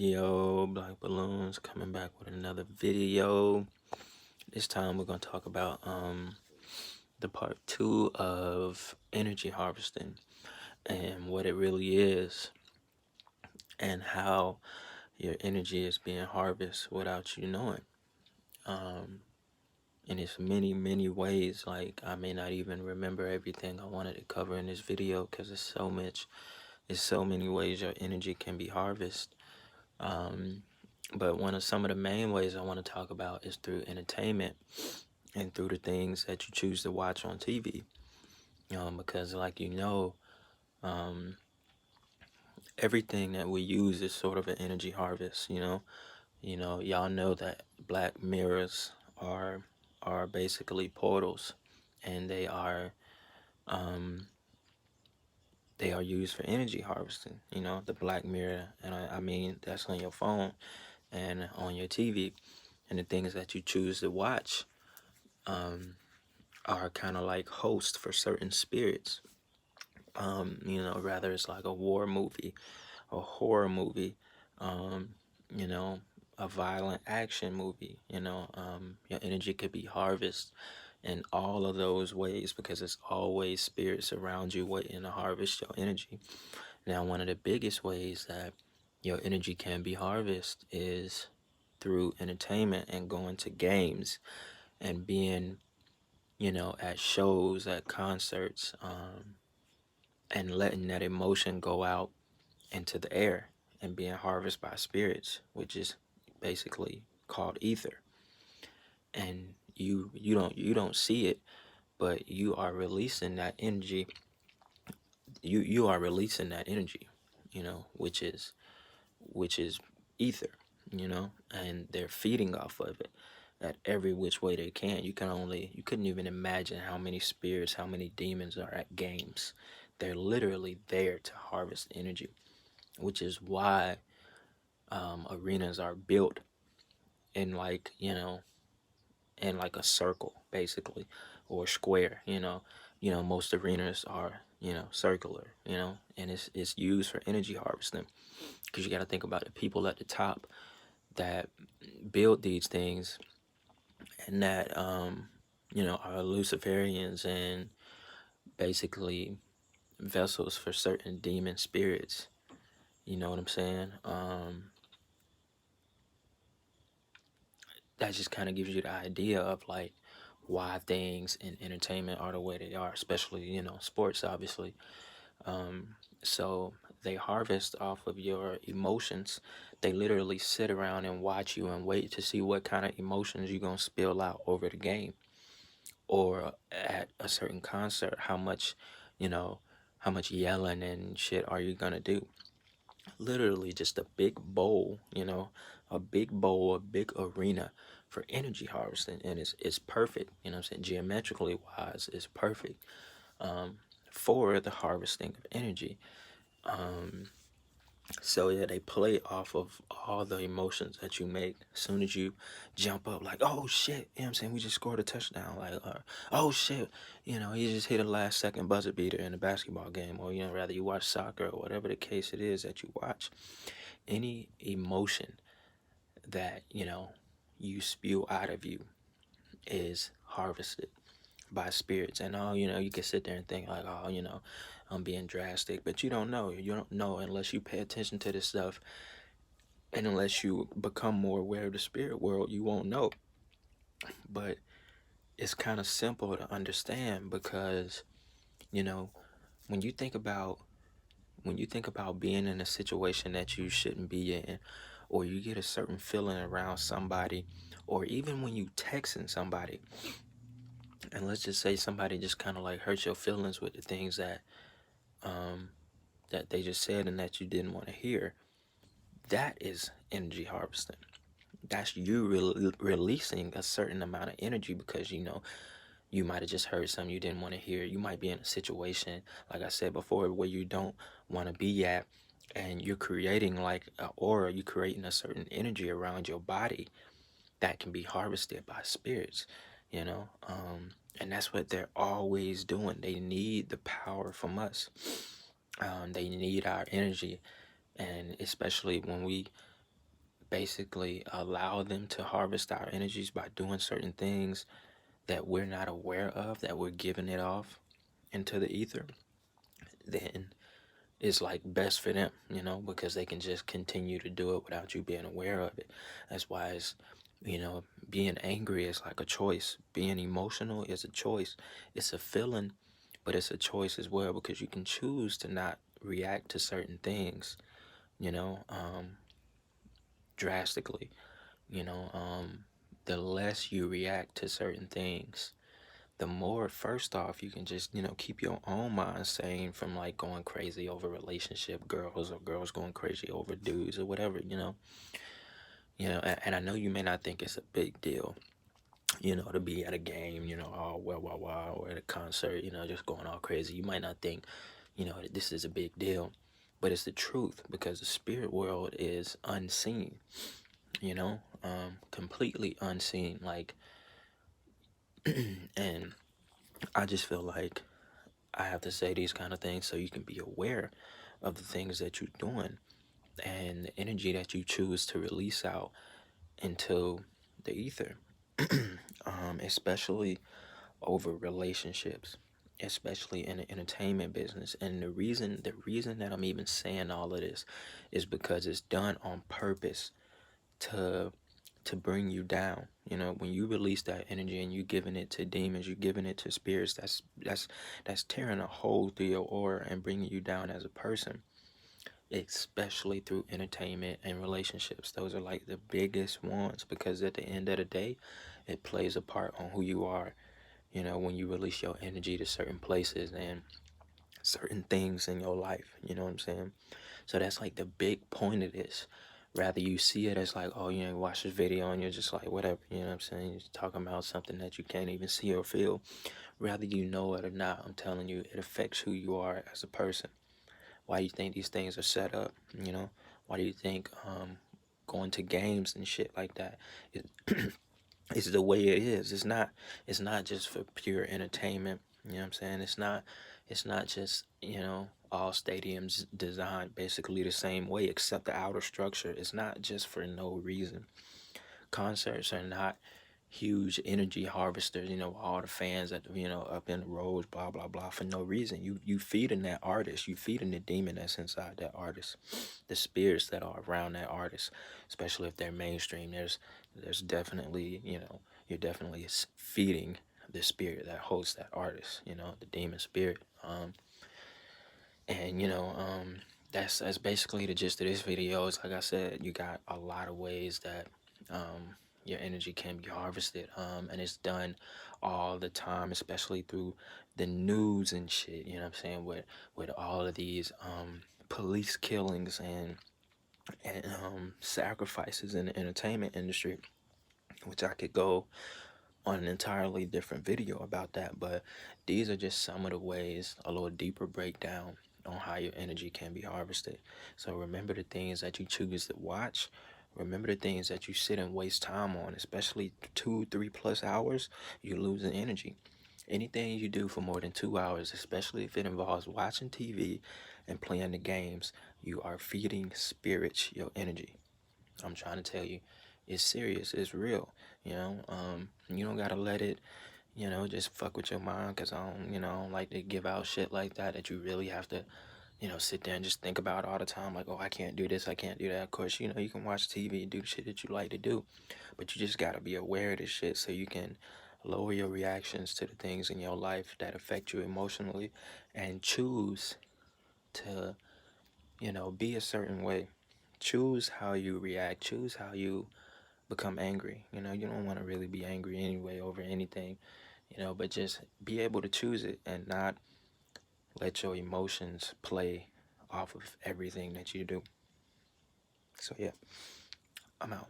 Yo, Black Balloons coming back with another video. This time we're gonna talk about the part 2 of energy harvesting and what it really is and how your energy is being harvested without you knowing. And it's many ways. Like, I may not even remember everything I wanted to cover in this video because there's so many ways your energy can be harvested. But some of the main ways I want to talk about is through entertainment and through the things that you choose to watch on TV. Because everything that we use is sort of an energy harvest. Y'all know that black mirrors are basically portals, and they are used for energy harvesting. The black mirror, and I mean that's on your phone and on your TV, and the things that you choose to watch are kind of like hosts for certain spirits. Rather it's like a war movie, a horror movie, um, you know, a violent action movie. Your energy could be harvested in all of those ways because it's always spirits around you waiting to harvest your energy. Now, one of the biggest ways that your energy can be harvested is through entertainment and going to games and being, at shows, at concerts, and letting that emotion go out into the air and being harvested by spirits, which is basically called ether. And you don't see it, but you are releasing that energy. You are releasing that energy, which is ether, and they're feeding off of it at every which way they can. You couldn't even imagine how many spirits, how many demons are at games. They're literally there to harvest energy, which is why arenas are built in like a circle, basically, or square. Most arenas are circular, and it's used for energy harvesting, because you got to think about the people at the top that build these things, and that are Luciferians and basically vessels for certain demon spirits. You know what I'm saying? That just kind of gives you the idea of like why things in entertainment are the way they are, especially sports, obviously. So they harvest off of your emotions. They literally sit around and watch you and wait to see what kind of emotions you're gonna spill out over the game or at a certain concert. How much yelling and shit are you gonna do? Literally just a big bowl, a big bowl, a big arena for energy harvesting, and it's perfect. I'm saying, geometrically wise, it's perfect for the harvesting of energy. So yeah, they play off of all the emotions that you make. As soon as you jump up, like, oh shit, I'm saying, we just scored a touchdown. Like, oh shit, he just hit a last second buzzer beater in a basketball game, or rather you watch soccer or whatever the case it is that you watch. Any emotion that you spew out of you is harvested by spirits. And you can sit there and think like, oh, I'm being drastic, but you don't know unless you pay attention to this stuff, and unless you become more aware of the spirit world, you won't know. But it's kind of simple to understand, because when you think about being in a situation that you shouldn't be in, or you get a certain feeling around somebody, or even when you texting somebody, and let's just say somebody just kind of like hurt your feelings with the things that they just said and that you didn't want to hear, that is energy harvesting. That's you releasing a certain amount of energy, because you might have just heard something you didn't want to hear. You might be in a situation, like I said before, where you don't want to be at, and you're creating like an aura, you're creating a certain energy around your body that can be harvested by spirits, and that's what they're always doing. They need the power from us. They need our energy, and especially when we basically allow them to harvest our energies by doing certain things that we're not aware of, that we're giving it off into the ether, then it's like best for them, because they can just continue to do it without you being aware of it. That's why being angry is like a choice. Being emotional is a choice. It's a feeling, but it's a choice as well, because you can choose to not react to certain things, drastically. The less you react to certain things, the more, first off, you can just, keep your own mind sane from like going crazy over relationship girls, or girls going crazy over dudes, or whatever, and I know you may not think it's a big deal, to be at a game, all wow, or at a concert, just going all crazy. You might not think, that this is a big deal, but it's the truth, because the spirit world is unseen, completely unseen. Like, and I just feel like I have to say these kind of things so you can be aware of the things that you're doing and the energy that you choose to release out into the ether, especially over relationships, especially in the entertainment business. And the reason that I'm even saying all of this is because it's done on purpose to bring you down. When you release that energy and you giving it to demons, you giving it to spirits, that's tearing a hole through your aura and bringing you down as a person, especially through entertainment and relationships. Those are like the biggest ones, because at the end of the day, it plays a part on who you are, when you release your energy to certain places and certain things in your life. You know what I'm saying? So that's like the big point of this. Rather you see it as like, oh, watch this video and you're just like, whatever, you know what I'm saying? You're talking about something that you can't even see or feel. Rather you know it or not, I'm telling you, it affects who you are as a person. Why do you think these things are set up, Why do you think going to games and shit like that it's the way it is. It's not just for pure entertainment. You know what I'm saying? It's not just, all stadiums designed basically the same way, except the outer structure. It's not just for no reason. Concerts are not huge energy harvesters, all the fans that, up in the roads, blah blah blah, for no reason. You feeding that artist, you feeding the demon that's inside that artist, the spirits that are around that artist, especially if they're mainstream. There's definitely, you're definitely feeding the spirit that hosts that artist, the demon spirit. And that's basically the gist of this video. It's like I said, you got a lot of ways that your energy can be harvested, and it's done all the time, especially through the news and shit. You know what I'm saying? With all of these police killings and sacrifices in the entertainment industry, which I could go on an entirely different video about that. But these are just some of the ways, a little deeper breakdown on how your energy can be harvested. So remember the things that you choose to watch. Remember the things that you sit and waste time on, especially 2-3+ hours, you lose the energy. Anything you do for more than 2 hours, especially if it involves watching TV and playing the games, you are feeding spirits your energy. I'm trying to tell you, it's serious, it's real. You don't gotta let it, just fuck with your mind, because I don't like to give out shit like that you really have to, sit there and just think about all the time, like, oh, I can't do this, I can't do that. Of course, you can watch TV and do the shit that you like to do, but you just gotta be aware of this shit so you can lower your reactions to the things in your life that affect you emotionally, and choose to, be a certain way. Choose how you react, choose how you become angry. You don't want to really be angry anyway over anything, but just be able to choose it and not let your emotions play off of everything that you do. So yeah, I'm out.